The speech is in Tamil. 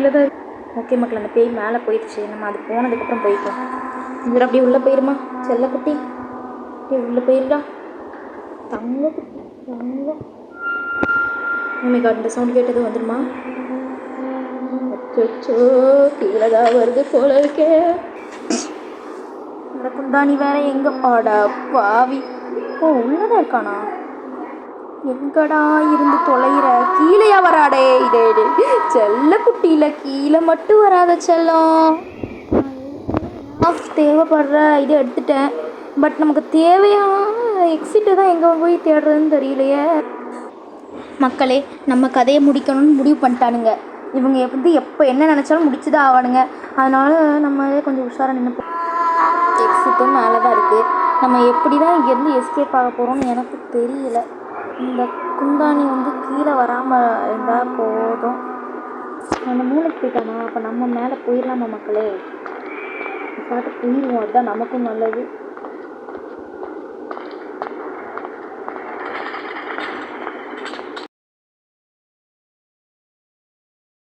கீழே தான். ஓகே மக்கள், அந்த பேய் மேலே போயிடுச்சு. நம்ம அது போனதுக்கப்புறம் போய்க்கலாம். இதில் அப்படியே உள்ளே போயிருமா செல்லக்குட்டி? அப்படியே உள்ளே போயிருடா தங்க குட்டி தங்கம். உண்மைக்கா இந்த சவுண்ட் கேட்டது வந்துடுமா? அச்சோ கீழே தான் வருது போல இருக்கே. இந்த குந்தாணி வேற எங்க பாடா பாவி. ஓ உள்ளதான் இருக்கானா? எங்கடா இருந்து தொலைகிற? கீழேயா வராடே? இதே செல்ல குட்டியில் கீழே மட்டும் வராத செல்லம். தேவைப்படுற இதை எடுத்துட்டேன். பட் நமக்கு தேவையான எக்ஸிட்டை தான் எங்கே போய் தேடுறதுன்னு தெரியலையே. மக்களே, நம்ம கதையை முடிக்கணும்னு முடிவு பண்ணிட்டானுங்க இவங்க. எப்போ என்ன நினச்சாலும் முடிச்சு தான் ஆவானுங்க. அதனால் நம்ம கொஞ்சம் உஷாராக நின்று. எக்ஸிட்டும் மேலே தான் இருக்குது. நம்ம எப்படி தான் இங்கேருந்து எஸ்கேப் ஆக போகிறோம்னு எனக்கு தெரியல. இந்த குந்தாணி கீழே வராமல் இருந்தால் போதும். அந்த மூளைக்கு போயிட்டானா? அப்போ நம்ம மேலே போயிடலாமா மக்களே? பாட்டு போயிடுவோம், அதுதான் நமக்கும் நல்லது.